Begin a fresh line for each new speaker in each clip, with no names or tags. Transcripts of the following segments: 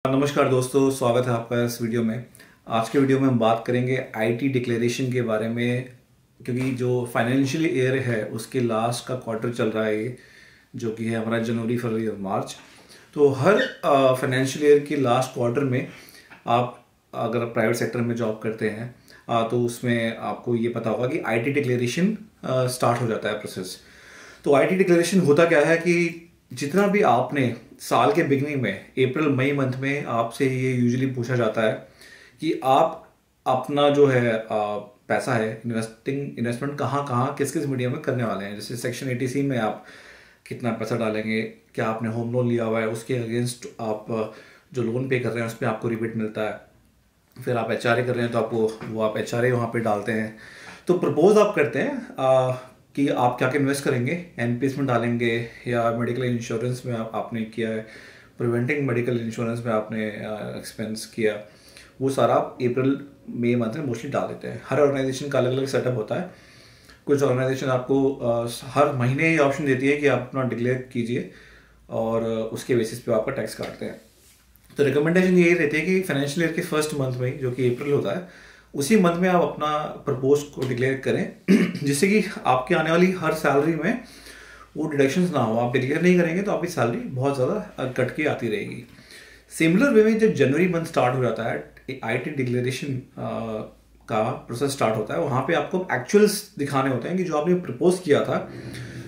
नमस्कार दोस्तों, स्वागत है आपका इस वीडियो में। आज के वीडियो में हम बात करेंगे आईटी डिक्लेरेशन के बारे में, क्योंकि जो फाइनेंशियल ईयर है उसके लास्ट का क्वार्टर चल रहा है, जो कि है हमारा जनवरी, फरवरी और मार्च। तो हर फाइनेंशियल ईयर के लास्ट क्वार्टर में आप अगर प्राइवेट सेक्टर में जॉब करते हैं तो उसमें आपको ये पता होगा कि आईटी डिक्लेरेशन स्टार्ट हो जाता है प्रोसेस। तो आईटी डिक्लेरेशन होता क्या है कि जितना भी आपने साल के बिगनिंग में अप्रैल मई मंथ में आपसे ये यूजुअली पूछा जाता है कि आप अपना जो है पैसा है इन्वेस्टमेंट कहाँ कहाँ किस किस मीडियम में करने वाले हैं। जैसे सेक्शन 80C में आप कितना पैसा डालेंगे, क्या आपने होम लोन लिया हुआ है उसके अगेंस्ट आप जो लोन पे कर रहे हैं उस पर आपको रिबेट मिलता है। फिर आप एचआरए कर रहे हैं तो आपको वो आप एचआरए वहाँ पे डालते हैं। तो प्रपोज आप करते हैं कि आप क्या क्या इन्वेस्ट करेंगे, एनपीएस में डालेंगे या मेडिकल इंश्योरेंस में आपने किया है, प्रिवेंटिंग मेडिकल इंश्योरेंस में आपने एक्सपेंस किया, वो सारा आप अप्रैल मई मंथ में मोस्टली डाल देते हैं। हर ऑर्गेनाइजेशन का अलग अलग सेटअप होता है। कुछ ऑर्गेनाइजेशन आपको हर महीने ही ऑप्शन देती है कि आप अपना डिक्लेयर कीजिए और उसके बेसिस पे आपका टैक्स काटते हैं। तो रिकमेंडेशन यही रहती है कि फाइनेंशियल ईयर के फर्स्ट मंथ में, जो कि अप्रैल होता है, उसी मंथ में आप अपना प्रपोज को डिक्लेयर करें जिससे कि आपकी आने वाली हर सैलरी में वो डिडक्शंस ना हो। आप डिक्लेयर नहीं करेंगे तो आपकी सैलरी बहुत ज़्यादा कट के आती रहेगी। सिमिलर वे में जब जनवरी मंथ स्टार्ट हो जाता है, आईटी डिक्लेरेशन का प्रोसेस स्टार्ट होता है। वहाँ पे आपको एक्चुअल्स दिखाने होते हैं कि जो आपने प्रपोज किया था,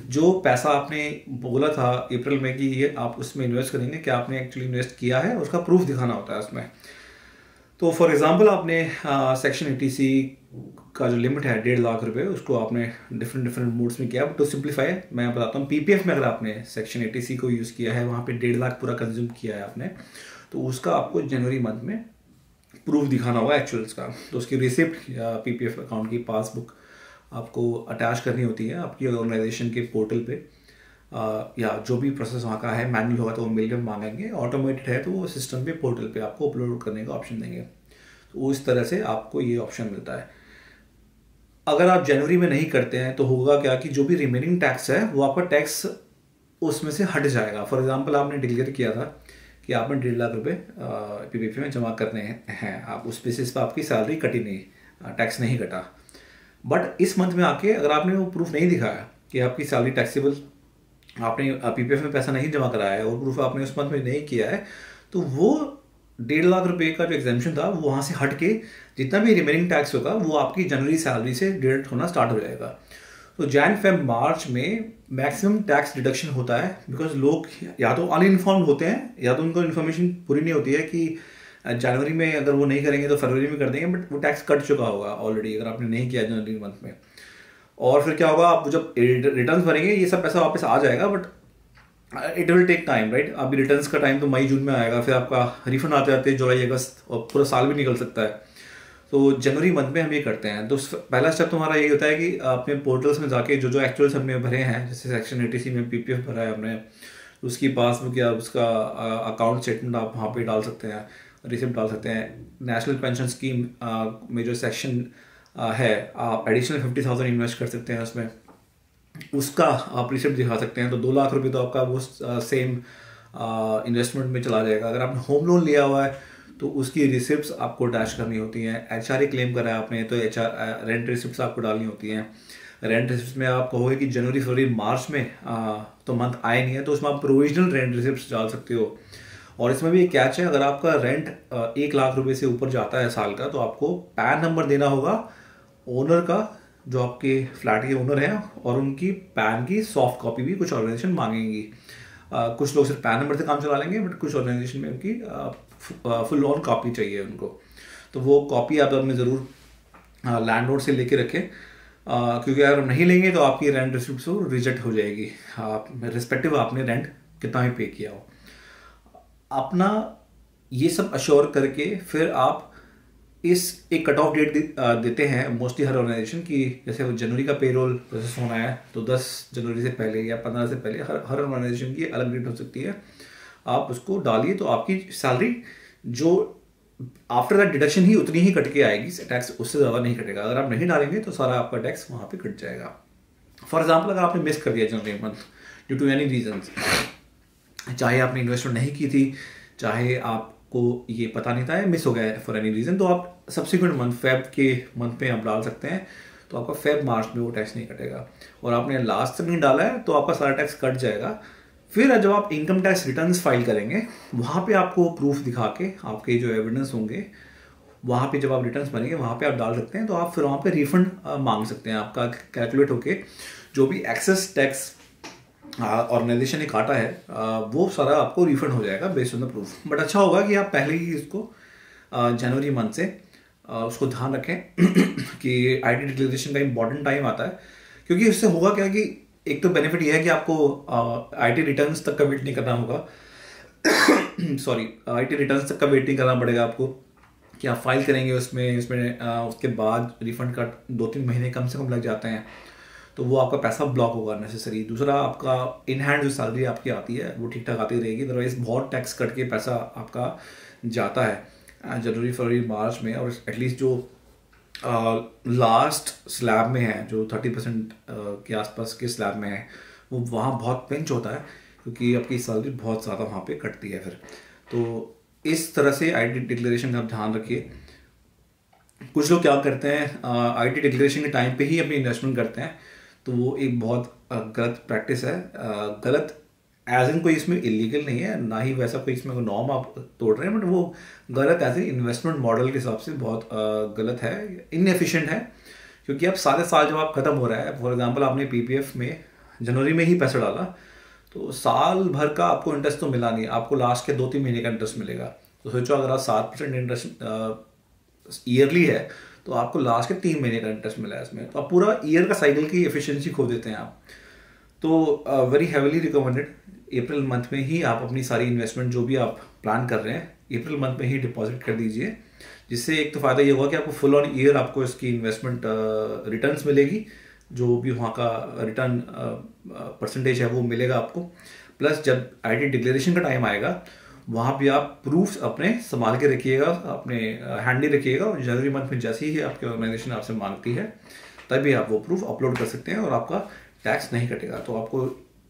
जो पैसा आपने बोला था अप्रैल में कि ये आप उसमें इन्वेस्ट करेंगे, क्या आपने एक्चुअली इन्वेस्ट किया है, उसका प्रूफ दिखाना होता है उसमें। तो फॉर एग्जांपल आपने सेक्शन 80C का जो लिमिट है 1.5 लाख रुपए, उसको आपने डिफरेंट मोड्स में किया। टू सिंप्लीफाई मैं बताता हूँ, पीपीएफ में अगर आपने सेक्शन 80C को यूज़ किया है, वहाँ पे 1.5 लाख पूरा कंज्यूम किया है आपने, तो उसका आपको जनवरी मंथ में प्रूफ दिखाना होगा एक्चुअल्स का। तो उसकी रिसिप्ट या पीपीएफ अकाउंट की पासबुक आपको अटैच करनी होती है आपकी ऑर्गेनाइजेशन के पोर्टल पे, या जो भी प्रोसेस वहाँ का है। मैनुअल होगा तो वो मेल में मांगेंगे, ऑटोमेटेड है तो वो सिस्टम पे पोर्टल पे आपको अपलोड करने का ऑप्शन देंगे। तो इस तरह से आपको ये ऑप्शन मिलता है। अगर आप जनवरी में नहीं करते हैं तो होगा क्या कि जो भी रिमेनिंग टैक्स है वो आपका टैक्स उसमें से हट जाएगा। फॉर एग्जांपल आपने डिक्लेयर किया था कि आपने 1.5 लाख रुपए पीपीएफ में जमा करने हैं, आप उस बेसिस पर आपकी सैलरी कटी नहीं, टैक्स नहीं कटा। बट इस मंथ में आके अगर आपने वो प्रूफ नहीं दिखाया कि आपकी सैलरी टैक्सेबल, आपने पीपीएफ में पैसा नहीं जमा कराया है और प्रूफ आपने उस मंथ में नहीं किया है, तो वो 1.5 लाख रुपए का जो एग्जाम्पशन था वो वहाँ से हट के जितना भी रिमेनिंग टैक्स होगा वो आपकी जनवरी सैलरी से डिडक्ट होना स्टार्ट हो जाएगा। तो जैन फेब मार्च में मैक्सिमम टैक्स डिडक्शन होता है, बिकॉज लोग या तो अनइन्फॉर्म होते हैं या तो उनको इन्फॉर्मेशन पूरी नहीं होती है कि जनवरी में अगर वो नहीं करेंगे तो फरवरी में कर देंगे, बट वो टैक्स कट चुका होगा ऑलरेडी अगर आपने नहीं किया जनवरी मंथ में। और फिर क्या होगा, आप जब रिटर्न भरेंगे ये सब पैसा वापस आ जाएगा, but it will take time, right. अभी रिटर्न्स का टाइम तो मई जून में आएगा, फिर आपका रिफंड आते आते जुलाई अगस्त और पूरा साल भी निकल सकता है। तो जनवरी मंथ में हम ये करते हैं। तो पहला स्टेप तुम्हारा यही होता है कि अपने पोर्टल्स में जाके जो जो एक्चुअल्स हमने भरे हैं, जैसे सेक्शन 80C में पीपीएफ भरा है हमने, उसकी पासबुक या उसका अकाउंट स्टेटमेंट आप वहाँ पे डाल सकते हैं, रिसिप्ट डाल सकते हैं। नेशनल पेंशन स्कीम में जो सेक्शन है, आप एडिशनल 50,000 इन्वेस्ट कर सकते हैं उसमें, उसका आप रिसिप्ट दिखा सकते हैं। तो 2 लाख रुपए तो आपका वो सेम इन्वेस्टमेंट में चला जाएगा। अगर आपने होम लोन लिया हुआ है तो उसकी रिसिप्ट्स आपको अटैच करनी होती हैं। एचआरए क्लेम करा है आपने तो रेंट रिसिप्ट्स आपको डालनी होती हैं। रेंट रिसिप्ट्स में आप कहोगे कि जनवरी, फरवरी, मार्च में तो मंथ आए नहीं है, तो उसमें आप प्रोविजनल रेंट रिसिप्ट्स डाल सकते हो। और इसमें भी एक कैच है, अगर आपका रेंट 1 लाख रुपए से ऊपर जाता है साल का, तो आपको पैन नंबर देना होगा ओनर का, जो आपके फ्लैट के ओनर हैं, और उनकी पैन की सॉफ्ट कॉपी भी कुछ ऑर्गेनाइजेशन मांगेंगी। कुछ लोग सिर्फ पैन नंबर से काम चला लेंगे, बट कुछ ऑर्गेनाइजेशन में उनकी फुल ऑन कॉपी चाहिए उनको। तो वो कॉपी आप अपने ज़रूर लैंडलॉर्ड से लेके रखें, क्योंकि अगर नहीं लेंगे तो आपकी रेंट रिसिप्ट रिजेक्ट हो जाएगी, रिस्पेक्टिव आपने रेंट कितना भी पे किया हो। अपना ये सब अश्योर करके फिर आप एक कट ऑफ डेट देते हैं मोस्टली हर ऑर्गेनाइजेशन की। जैसे जनवरी का पेरोल प्रोसेस होना है तो 10 जनवरी से पहले या 15 से पहले, हर ऑर्गेनाइजेशन की अलग डेट हो सकती है। आप उसको डालिए तो आपकी सैलरी जो आफ्टर दैट डिडक्शन ही उतनी ही कट के आएगी, टैक्स उससे ज़्यादा नहीं कटेगा। अगर आप नहीं डालेंगे तो सारा आपका टैक्स वहाँ पे कट जाएगा। फॉर एग्जाम्पल, अगर आपने मिस कर दिया जनवरी month due to any reason, चाहे आपने इन्वेस्टमेंट नहीं की थी, चाहे आप आपको ये पता नहीं था, मिस हो गया है फॉर एनी रीज़न, तो आप सब्सिक्वेंट मंथ फेब के मंथ में आप डाल सकते हैं, तो आपका फेब मार्च में वो टैक्स नहीं कटेगा। और आपने लास्ट तक नहीं डाला है तो आपका सारा टैक्स कट जाएगा। फिर जब आप इनकम टैक्स रिटर्न्स फाइल करेंगे, वहाँ पे आपको प्रूफ दिखा के आपके जो एविडेंस होंगे, वहाँ पे जब आप रिटर्न्स बनेंगे वहाँ पे आप डाल सकते हैं, तो आप फिर वहाँ पे रिफंड मांग सकते हैं। आपका कैलकुलेट होके जो भी एक्सेस टैक्स ऑर्गेनाइजेशन ने काटा है वो सारा आपको रिफंड हो जाएगा based on the proof. But अच्छा होगा कि आप पहले ही इसको जनवरी मंथ से उसको ध्यान रखें कि आईटी डिक्लेरेशन का इंपॉर्टेंट टाइम आता है, क्योंकि उससे होगा क्या कि एक तो बेनिफिट ये है कि आपको आईटी रिटर्न्स तक का वेट नहीं करना होगा सॉरी, आईटी रिटर्न्स तक का वेट नहीं करना पड़ेगा आपको कि आप फाइल करेंगे उसमें उसके बाद रिफंड का 2-3 महीने कम से कम लग जाते हैं, तो वो आपका पैसा ब्लॉक होगा नेसेसरी। दूसरा, आपका इन हैंड जो सैलरी आपकी आती है वो ठीक ठाक आती रहेगी, अदरवाइज बहुत टैक्स कट के पैसा आपका जाता है जनवरी फरवरी मार्च में। और एटलीस्ट जो लास्ट स्लैब में है, जो 30% के आसपास के स्लैब में है, वो वहाँ बहुत पिंच होता है, क्योंकि आपकी सैलरी बहुत ज़्यादा वहाँ पे कटती है फिर। तो इस तरह से आईटी डिक्लेरेशन का आप ध्यान रखिए। कुछ लोग क्या करते हैं, आईटी डिक्लेरेशन के टाइम पे ही अपनी इन्वेस्टमेंट करते हैं, तो वो एक बहुत गलत प्रैक्टिस है। गलत एज इन कोई इसमें इलीगल नहीं है, ना ही वैसा कोई इसमें नॉर्म आप तोड़ रहे हैं, बट वो गलत एज ए इन्वेस्टमेंट मॉडल के हिसाब से बहुत गलत है, इनएफिशिएंट है। क्योंकि अब सारे साल जब आप खत्म हो रहा है, फॉर एग्जांपल आपने पीपीएफ में जनवरी में ही पैसा डाला, तो साल भर का आपको इंटरेस्ट तो मिला नहीं, आपको लास्ट के 2-3 महीने का इंटरेस्ट मिलेगा। तो सोचो अगर आप 7% इंटरेस्ट ईयरली है, तो आपको लास्ट के 3 महीने का इंटरेस्ट मिला है इसमें, तो आप पूरा ईयर का साइकिल की एफिशिएंसी खो देते हैं आप। तो very heavily recommended April month में ही आप अपनी सारी इन्वेस्टमेंट जो भी आप प्लान कर रहे हैं अप्रैल मंथ में ही डिपॉजिट कर दीजिए, जिससे एक तो फ़ायदा ये होगा कि आपको फुल ऑन ईयर आपको इसकी इन्वेस्टमेंट रिटर्न्स मिलेगी, जो भी वहाँ का रिटर्न परसेंटेज है वो मिलेगा आपको। प्लस जब आईटी डिक्लेरेशन का टाइम आएगा, वहाँ भी आप प्रूफ्स अपने संभाल के रखिएगा, अपने हैंडी रखिएगा, और जनवरी मंथ में जैसे ही आपकी ऑर्गेनाइजेशन आपसे मांगती है तभी आप वो प्रूफ अपलोड कर सकते हैं और आपका टैक्स नहीं कटेगा, तो आपको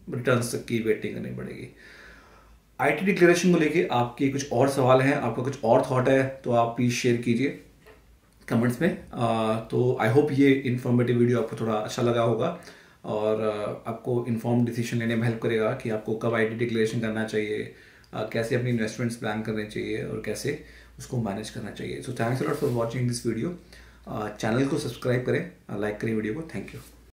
रिटर्न्स की वेटिंग करनी पड़ेगी। आईटी डिक्लेरेशन को लेके आपके कुछ और सवाल हैं, आपका कुछ और थॉट है, तो आप प्लीज़ शेयर कीजिए कमेंट्स में। तो आई होप ये इन्फॉर्मेटिव वीडियो आपको थोड़ा अच्छा लगा होगा और आपको इन्फॉर्म डिसीजन लेने में हेल्प करेगा कि आपको कब आईटी डिक्लेरेशन करना चाहिए, कैसे अपनी इन्वेस्टमेंट्स प्लान करने चाहिए और कैसे उसको मैनेज करना चाहिए। So thanks a lot for watching this video. Channel को सब्सक्राइब करें, लाइक करें वीडियो को। Thank you.